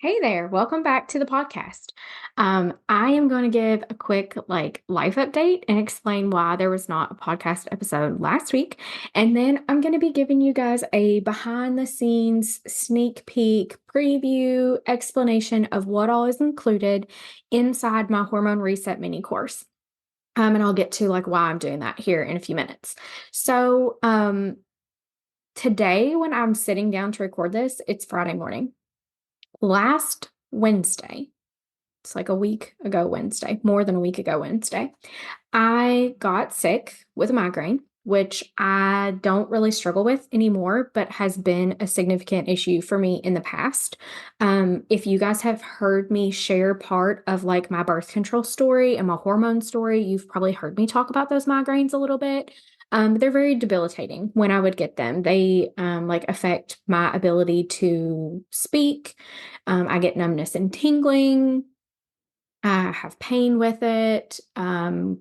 Hey there, welcome back to the podcast. I am going to give a quick life update and explain why there was not a podcast episode last week. And then I'm going to be giving you guys a behind the scenes sneak peek preview explanation of what all is included inside my hormone reset mini course. And I'll get to why I'm doing that here in a few minutes. So today when I'm sitting down to record this, it's Friday morning. Last Wednesday, it's like a week ago Wednesday, more than a week ago Wednesday, I got sick with a migraine, which I don't really struggle with anymore, but has been a significant issue for me in the past. If you guys have heard me share part of my birth control story and my hormone story, you've probably heard me talk about those migraines a little bit. They're very debilitating when I would get them. They affect my ability to speak. I get numbness and tingling. I have pain with it. Kind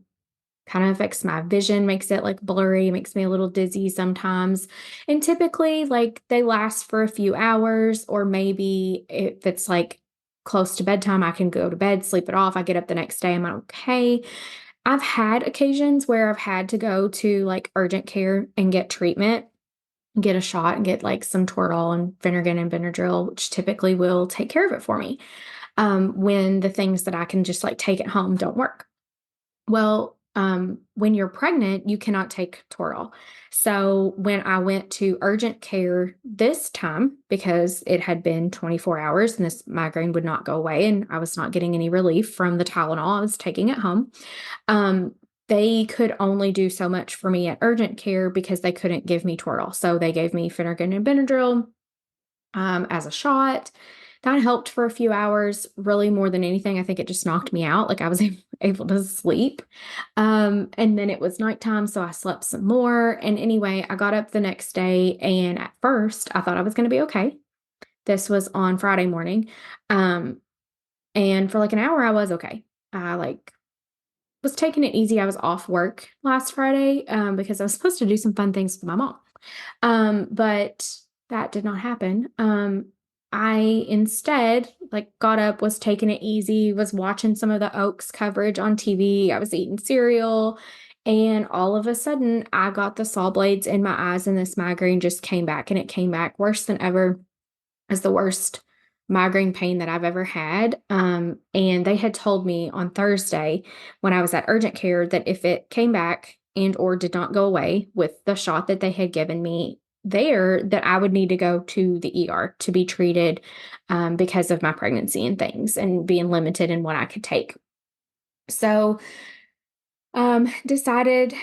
of affects my vision, makes it blurry, makes me a little dizzy sometimes. And typically, they last for a few hours, or maybe if it's close to bedtime, I can go to bed, sleep it off. I get up the next day, I'm okay. I've had occasions where I've had to go to urgent care and get treatment, get a shot and get some Toradol and Phenergan and Benadryl, which typically will take care of it for me. When the things that I can just take at home don't work. Well, when you're pregnant, you cannot take Toradol. So when I went to urgent care this time, because it had been 24 hours and this migraine would not go away and I was not getting any relief from the Tylenol I was taking at home, um, they could only do so much for me at urgent care because they couldn't give me Toradol. So they gave me Phenergan and Benadryl as a shot. That helped for a few hours, really more than anything. I think it just knocked me out. I was able to sleep. And then it was nighttime, so I slept some more. And anyway, I got up the next day, and at first I thought I was going to be okay. This was on Friday morning. Um, and for an hour, I was okay. I was taking it easy. I was off work last Friday because I was supposed to do some fun things with my mom. But that did not happen. I instead got up, was taking it easy, was watching some of the Oaks coverage on TV. I was eating cereal, and all of a sudden I got the saw blades in my eyes and this migraine just came back, and it came back worse than ever, as the worst migraine pain that I've ever had. And they had told me on Thursday when I was at urgent care that if it came back and or did not go away with the shot that they had given me there, that I would need to go to the ER to be treated because of my pregnancy and things and being limited in what I could take. So decided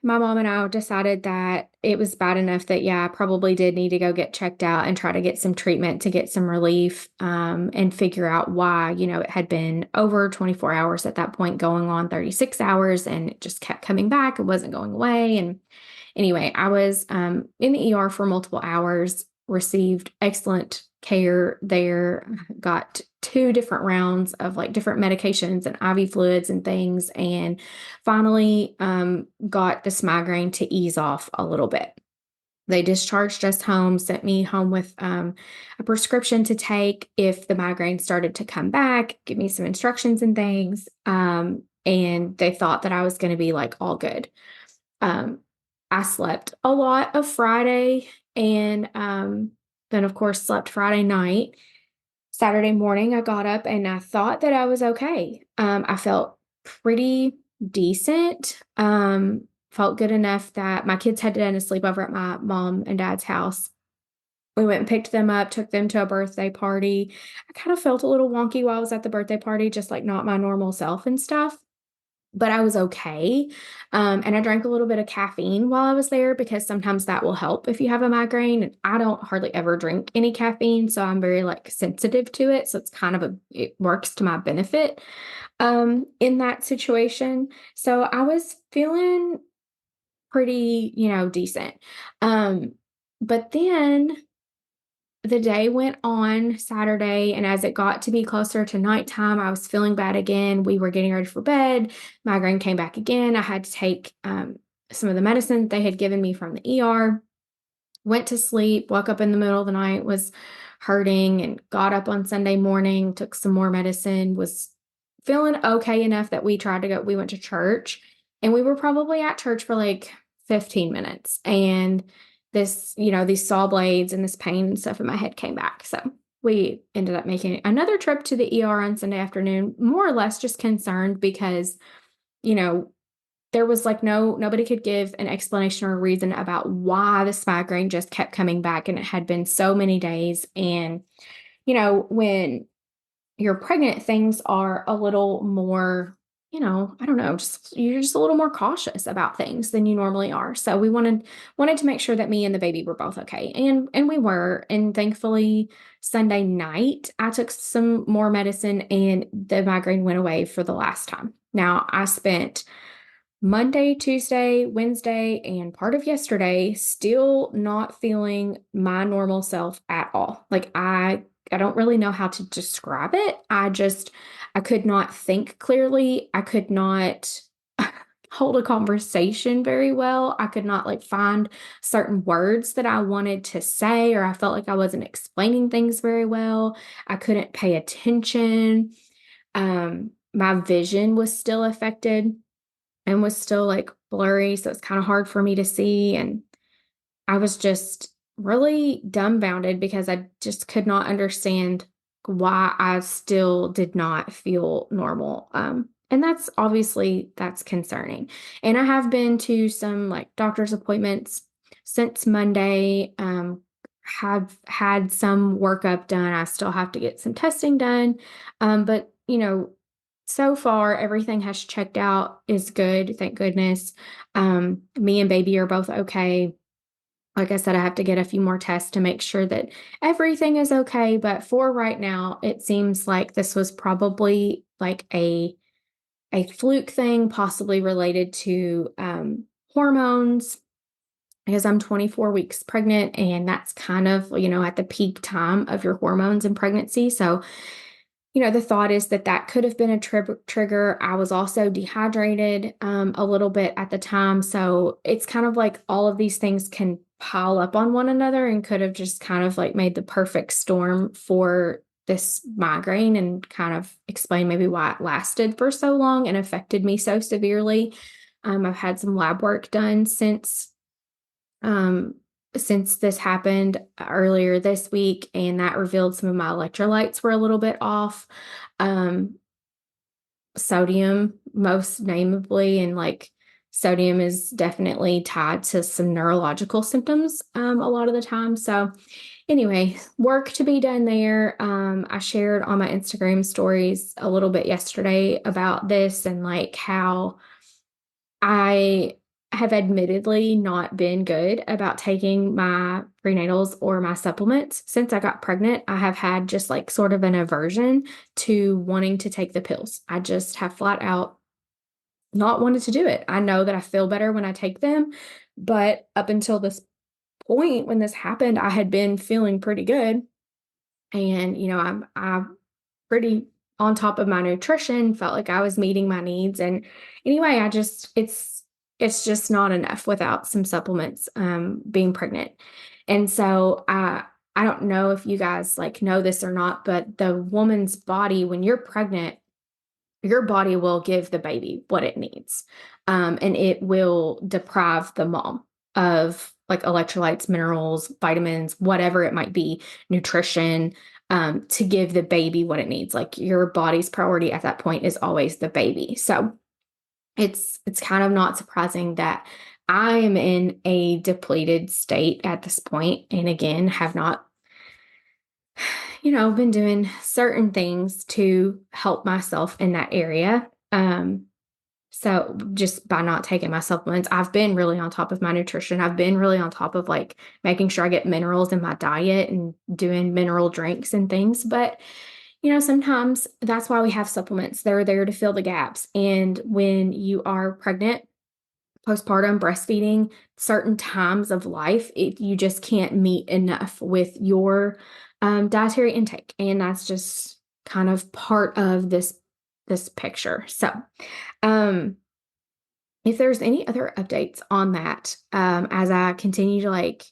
my mom and I decided that it was bad enough that, yeah, I probably did need to go get checked out and try to get some treatment to get some relief, and figure out why, it had been over 24 hours at that point, going on 36 hours, and it just kept coming back. It wasn't going away. And anyway, I was in the ER for multiple hours, received excellent care there, got two different rounds of different medications and IV fluids and things, and finally got this migraine to ease off a little bit. They discharged us home, sent me home with a prescription to take if the migraine started to come back, give me some instructions and things. And they thought that I was going to be all good. Um, I slept a lot of Friday, and then, of course, slept Friday night. Saturday morning, I got up and I thought that I was okay. I felt pretty decent. Felt good enough that my kids had done a sleepover at my mom and dad's house. We went and picked them up, took them to a birthday party. I kind of felt a little wonky while I was at the birthday party, just not my normal self and stuff, but I was okay. And I drank a little bit of caffeine while I was there because sometimes that will help if you have a migraine. And I don't hardly ever drink any caffeine, so I'm very sensitive to it. So it's it works to my benefit in that situation. So I was feeling pretty, decent. Um, but then the day went on Saturday, and as it got to be closer to nighttime, I was feeling bad again. We were getting ready for bed. Migraine came back again. I had to take some of the medicine they had given me from the ER. Went to sleep, woke up in the middle of the night, was hurting, and got up on Sunday morning, took some more medicine, was feeling okay enough that we went to church, and we were probably at church for like 15 minutes. And these saw blades and this pain and stuff in my head came back. So we ended up making another trip to the ER on Sunday afternoon, more or less just concerned because, you know, there was like nobody could give an explanation or a reason about why this migraine just kept coming back. And it had been so many days. And, when you're pregnant, things are a little more, I don't know, you're just a little more cautious about things than you normally are. So we wanted to make sure that me and the baby were both okay. And we were. And thankfully, Sunday night, I took some more medicine and the migraine went away for the last time. Now, I spent Monday, Tuesday, Wednesday, and part of yesterday still not feeling my normal self at all. Like I don't really know how to describe it. I could not think clearly. I could not hold a conversation very well. I could not like find certain words that I wanted to say, or I felt like I wasn't explaining things very well. I couldn't pay attention. My vision was still affected and was still like blurry. So it's kind of hard for me to see. And I was just really dumbfounded because I just could not understand why I still did not feel normal. And that's concerning. And I have been to some like doctor's appointments since Monday. Have had some workup done. I still have to get some testing done. But so far everything has checked out, is good, thank goodness. Me and baby are both okay. Like I said, I have to get a few more tests to make sure that everything is okay. But for right now, it seems like this was probably like a fluke thing, possibly related to hormones, because I'm 24 weeks pregnant, and that's kind of, at the peak time of your hormones in pregnancy. So the thought is that that could have been a trigger. I was also dehydrated a little bit at the time. So it's kind of like all of these things can pile up on one another and could have just kind of like made the perfect storm for this migraine, and kind of explain maybe why it lasted for so long and affected me so severely. I've had some lab work done um, since this happened earlier this week, and that revealed some of my electrolytes were a little bit off. Um, Sodium, most namely, and like sodium is definitely tied to some neurological symptoms a lot of the time. So, anyway, work to be done there. I shared on my Instagram stories a little bit yesterday about this and like how I have admittedly not been good about taking my prenatals or my supplements. Since I got pregnant, I have had just like sort of an aversion to wanting to take the pills. I just have flat out not wanted to do it. I know that I feel better when I take them, but up until this point when this happened, I had been feeling pretty good. And, I'm pretty on top of my nutrition, felt like I was meeting my needs. And anyway, it's just not enough without some supplements, being pregnant. And so I don't know if you guys like know this or not, but the woman's body, when you're pregnant, your body will give the baby what it needs. And it will deprive the mom of like electrolytes, minerals, vitamins, whatever it might be, nutrition, to give the baby what it needs. Like your body's priority at that point is always the baby. So it's kind of not surprising that I am in a depleted state at this point, and again, have not been doing certain things to help myself in that area. So just by not taking my supplements, I've been really on top of my nutrition. I've been really on top of like making sure I get minerals in my diet and doing mineral drinks and things. But, sometimes that's why we have supplements. They're there to fill the gaps. And when you are pregnant, postpartum, breastfeeding, certain times of life, you just can't meet enough with your dietary intake. And that's just kind of part of this picture. So, if there's any other updates on that, as I continue to like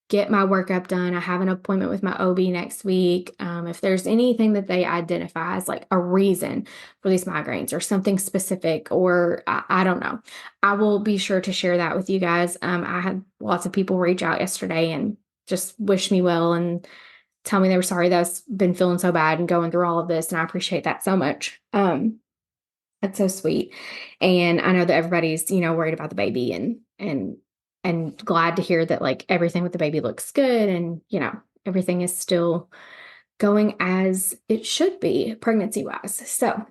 get my workup done. I have an appointment with my OB next week. If there's anything that they identify as like a reason for these migraines or something specific, or I don't know, I will be sure to share that with you guys. I had lots of people reach out yesterday and just wish me well and tell me they were sorry that I've been feeling so bad and going through all of this. And I appreciate that so much. That's so sweet. And I know that everybody's, worried about the baby and glad to hear that like everything with the baby looks good and, everything is still going as it should be pregnancy wise. So,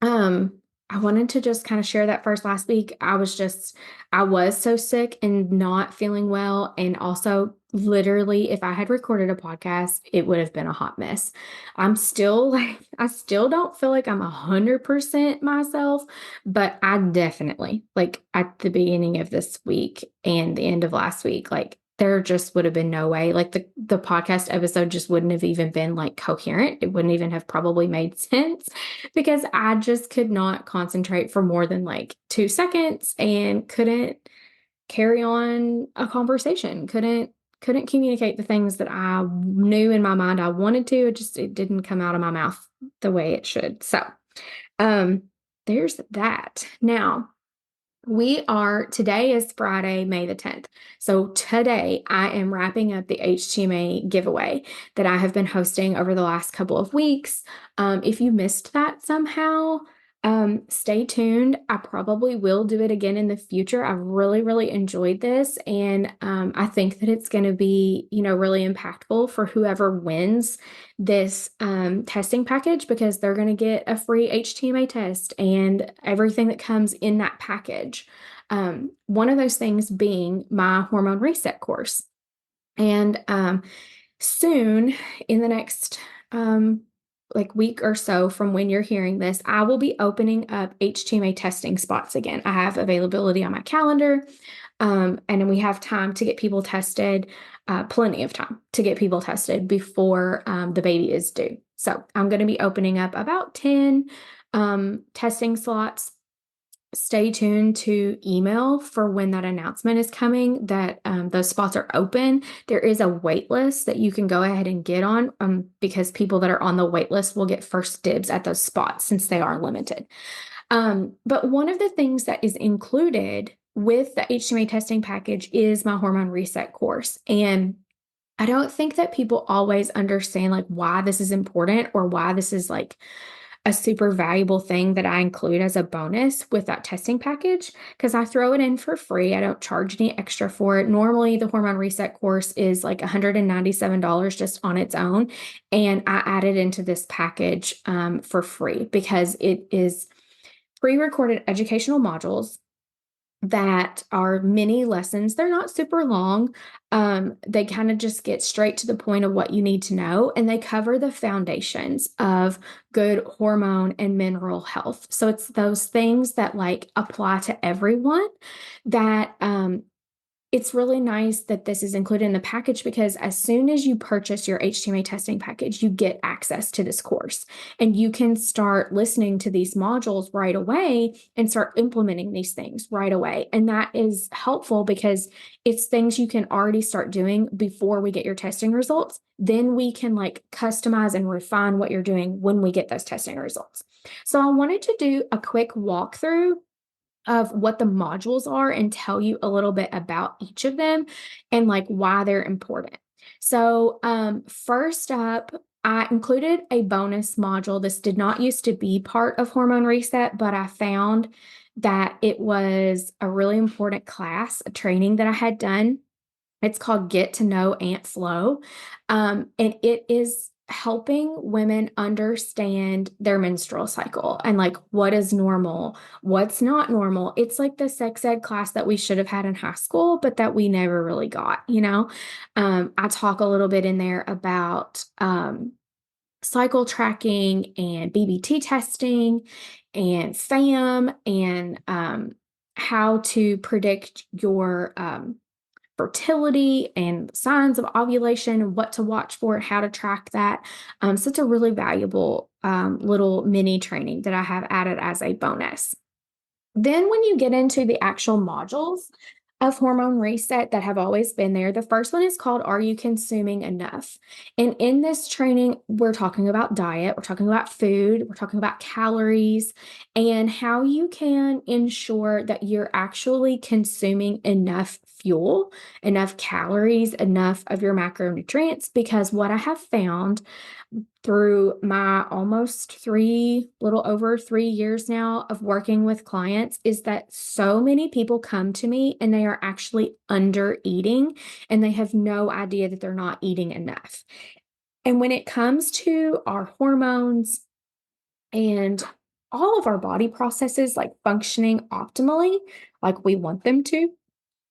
um, I wanted to just kind of share that first last week. I was so sick and not feeling well. And also, literally, if I had recorded a podcast, it would have been a hot mess. I'm still like, I still don't feel like I'm 100% myself, but I definitely, like at the beginning of this week and the end of last week, like there just would have been no way. Like the podcast episode just wouldn't have even been like coherent. It wouldn't even have probably made sense because I just could not concentrate for more than like 2 seconds and couldn't carry on a conversation, couldn't communicate the things that I knew in my mind I wanted to. It didn't come out of my mouth the way it should. So, um, there's that. Now, today is Friday, May the 10th. So today I am wrapping up the HTMA giveaway that I have been hosting over the last couple of weeks. If you missed that somehow, stay tuned. I probably will do it again in the future. I've really, really enjoyed this. And I think that it's going to be, really impactful for whoever wins this testing package because they're going to get a free HTMA test and everything that comes in that package. One of those things being my hormone reset course. And soon, in the next like week or so from when you're hearing this, I will be opening up HTMA testing spots again. I have availability on my calendar, and we have time to get people tested, plenty of time to get people tested before the baby is due. So I'm going to be opening up about 10 testing slots. Stay tuned to email for when that announcement is coming that those spots are open. There is a wait list that you can go ahead and get on because people that are on the wait list will get first dibs at those spots since they are limited. But one of the things that is included with the HTMA testing package is my hormone reset course. And I don't think that people always understand like why this is important or why this is like a super valuable thing that I include as a bonus with that testing package because I throw it in for free. I don't charge any extra for it. Normally, the hormone reset course is like $197 just on its own. And I added into this package for free because it is pre-recorded educational modules that are mini lessons. They're not super long. They kind of just get straight to the point of what you need to know, and they cover the foundations of good hormone and mineral health. So it's those things that like apply to everyone that it's really nice that this is included in the package because as soon as you purchase your HTMA testing package, you get access to this course and you can start listening to these modules right away and start implementing these things right away. And that is helpful because it's things you can already start doing before we get your testing results. Then we can like customize and refine what you're doing when we get those testing results. So I wanted to do a quick walkthrough of what the modules are and tell you a little bit about each of them and like why they're important. So, first up, I included a bonus module. This did not used to be part of Hormone Reset, but I found that it was a really important class, a training that I had done. It's called Get to Know Ant Flow. And it is helping women understand their menstrual cycle and like what is normal, what's not normal. It's like the sex ed class that we should have had in high school, but that we never really got. I talk a little bit in there about cycle tracking and BBT testing and FAM and how to predict your fertility and signs of ovulation, what to watch for, how to track that. So it's a really valuable little mini training that I have added as a bonus. Then when you get into the actual modules, of hormone reset that have always been there. The first one is called Are You Consuming Enough? And in this training, we're talking about diet, we're talking about food, we're talking about calories, and how you can ensure that you're actually consuming enough fuel, enough calories, enough of your macronutrients. Because what I have found through my almost little over 3 years now of working with clients is that so many people come to me and they are actually under eating and they have no idea that they're not eating enough. And when it comes to our hormones and all of our body processes like functioning optimally, like we want them to,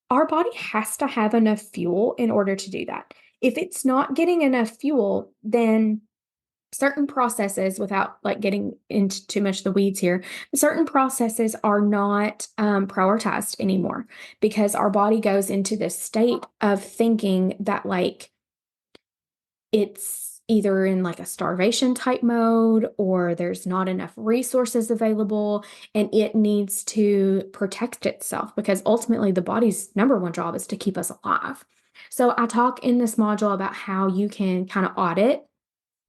our body has to have enough fuel in order to do that. If it's not getting enough fuel, then certain processes, without like getting into too much of the weeds here, certain processes are not prioritized anymore because our body goes into this state of thinking that like it's either in like a starvation type mode or there's not enough resources available and it needs to protect itself because ultimately the body's number one job is to keep us alive. So I talk in this module about how you can kind of audit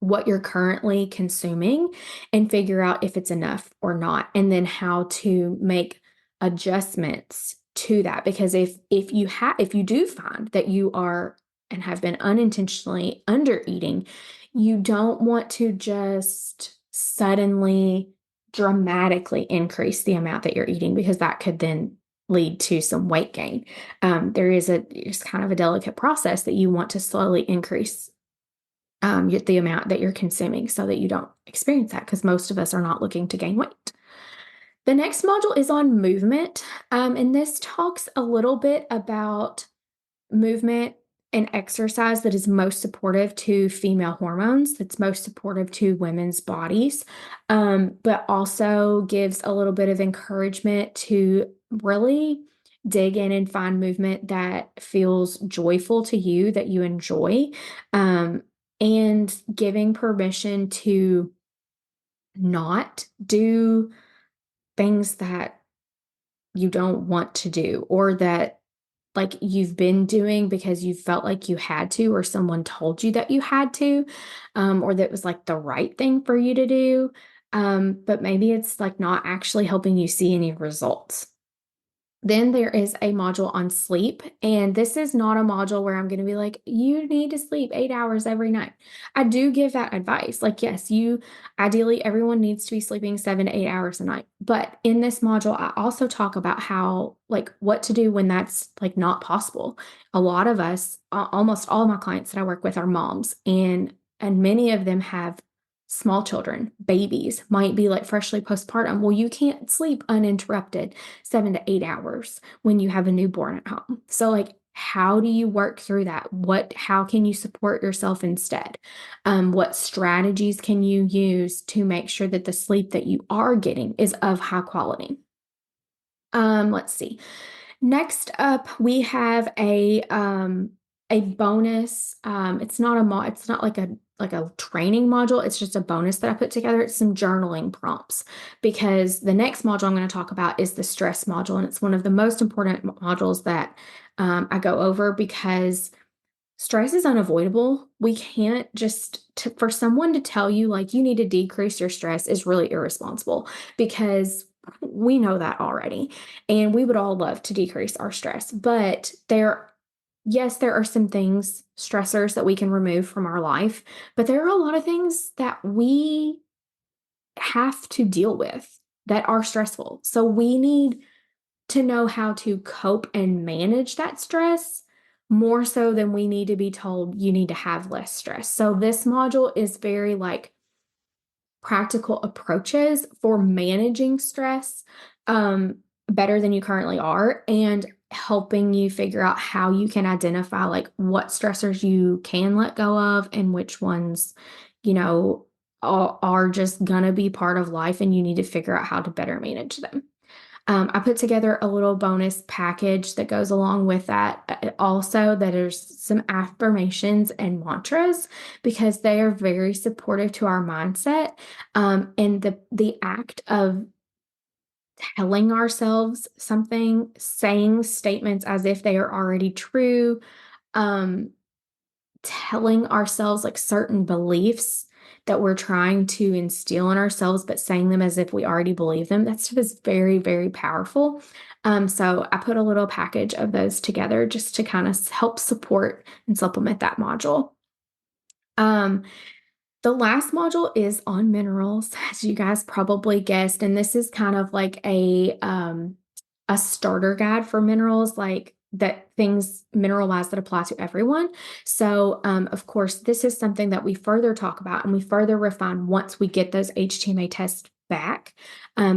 what you're currently consuming and figure out if it's enough or not, and then how to make adjustments to that. Because if you do find that you are and have been unintentionally under eating, you don't want to just suddenly dramatically increase the amount that you're eating because that could then lead to some weight gain. It's kind of a delicate process that you want to slowly increase the amount that you're consuming so that you don't experience that because most of us are not looking to gain weight. The next module is on movement, and this talks a little bit about movement and exercise that is most supportive to female hormones, that's most supportive to women's bodies, but also gives a little bit of encouragement to really dig in and find movement that feels joyful to you, that you enjoy, and giving permission to not do things that you don't want to do or that like you've been doing because you felt like you had to, or someone told you that you had to, or that was like the right thing for you to do. But maybe it's like not actually helping you see any results. Then there is a module on sleep, and this is not a module where I'm going to be like, you need to sleep 8 hours every night. I do give that advice. Like, yes, ideally, everyone needs to be sleeping 7 to 8 hours a night. But in this module, I also talk about how, like, what to do when that's like not possible. A lot of us, almost all my clients that I work with are moms, and many of them have small children, babies, might be like freshly postpartum. Well, you can't sleep uninterrupted 7 to 8 hours when you have a newborn at home. So, like, how do you work through that? How can you support yourself instead? What strategies can you use to make sure that the sleep that you are getting is of high quality? Let's see. Next up, we have a bonus. It's not like a training module. It's just a bonus that I put together. It's some journaling prompts because the next module I'm going to talk about is the stress module, and it's one of the most important modules that I go over because stress is unavoidable. We can't for someone to tell you like you need to decrease your stress is really irresponsible because we know that already. And we would all love to decrease our stress. But yes, there are some things, stressors that we can remove from our life, but there are a lot of things that we have to deal with that are stressful. So we need to know how to cope and manage that stress more so than we need to be told you need to have less stress. So this module is very like practical approaches for managing stress better than you currently are and helping you figure out how you can identify like what stressors you can let go of and which ones, you know, are just gonna be part of life and you need to figure out how to better manage them. I put together a little bonus package that goes along with that. Also, that there's some affirmations and mantras because they are very supportive to our mindset. And the act of telling ourselves something, saying statements as if they are already true, um, telling ourselves like certain beliefs that we're trying to instill in ourselves, but saying them as if we already believe them. That stuff is very, very powerful. So I put a little package of those together just to kind of help support and supplement that module. Um, the last module is on minerals, as you guys probably guessed, and this is kind of like a starter guide for minerals, like that things mineral wise that apply to everyone. So, of course, this is something that we further talk about and we further refine once we get those HTMA tests back,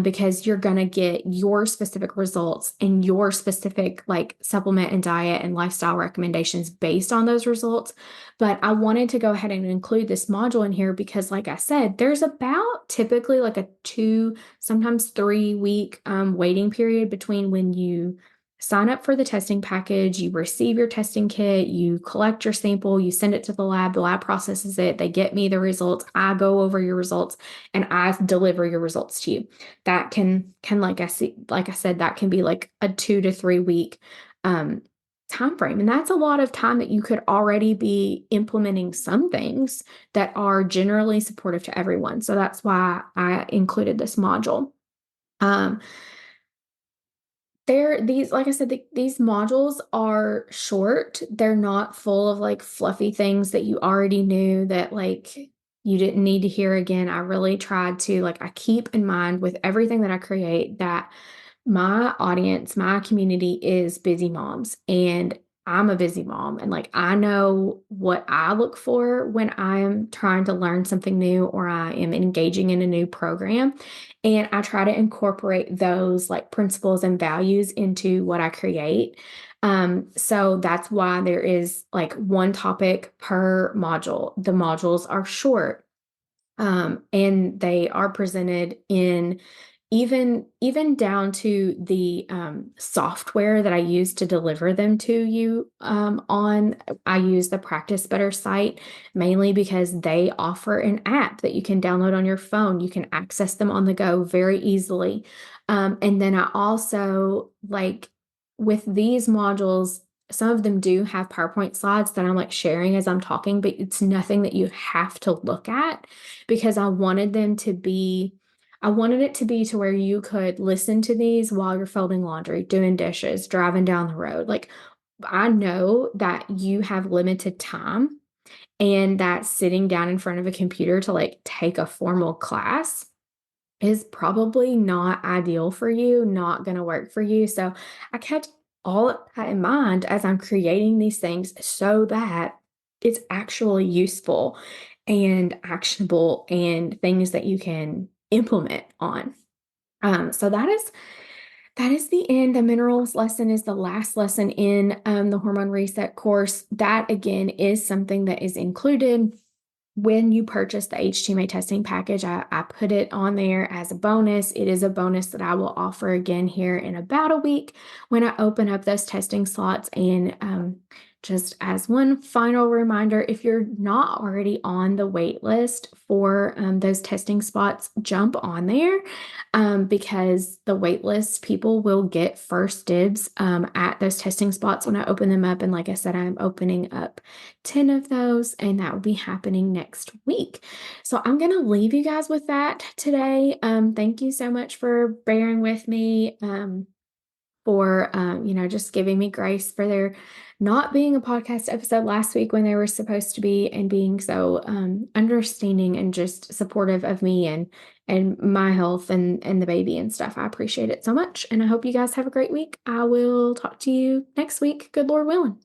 because you're going to get your specific results and your specific like supplement and diet and lifestyle recommendations based on those results. But I wanted to go ahead and include this module in here because, like I said, there's about typically like a 2, sometimes 3 week waiting period between when you sign up for the testing package, you receive your testing kit, you collect your sample, you send it to the lab processes it, they get me the results, I go over your results, and I deliver your results to you. That can like I said, that can be like a 2 to 3 week um time frame. And that's a lot of time that you could already be implementing some things that are generally supportive to everyone. So that's why I included this module. Um, these, like I said, these modules are short. They're not full of like fluffy things that you already knew that like you didn't need to hear again. I really tried to like, I keep in mind with everything that I create that my audience, my community is busy moms, and I'm a busy mom. And like, I know what I look for when I'm trying to learn something new or I am engaging in a new program. And I try to incorporate those like principles and values into what I create. So that's why there is like one topic per module. The modules are short, and they are presented in even down to the software that I use to deliver them to you on. I use the Practice Better site mainly because they offer an app that you can download on your phone. You can access them on the go very easily. And then I also like with these modules, some of them do have PowerPoint slides that I'm like sharing as I'm talking, but it's nothing that you have to look at because I wanted it to be to where you could listen to these while you're folding laundry, doing dishes, driving down the road. Like, I know that you have limited time and that sitting down in front of a computer to like take a formal class is probably not ideal for you, not going to work for you. So I kept all of that in mind as I'm creating these things so that it's actually useful and actionable and things that you can implement on. So that is the end. The minerals lesson is the last lesson in the hormone reset course. That again is something that is included when you purchase the HTMA testing package. I put it on there as a bonus. It is a bonus that I will offer again here in about a week when I open up those testing slots. And just as one final reminder, if you're not already on the wait list for those testing spots, jump on there because the wait list people will get first dibs at those testing spots when I open them up. And like I said, I'm opening up 10 of those, and that will be happening next week. So I'm going to leave you guys with that today. Thank you so much for bearing with me, for, just giving me grace for there not being a podcast episode last week when they were supposed to be, and being so understanding and just supportive of me and my health and the baby and stuff. I appreciate it so much. And I hope you guys have a great week. I will talk to you next week. Good Lord willing.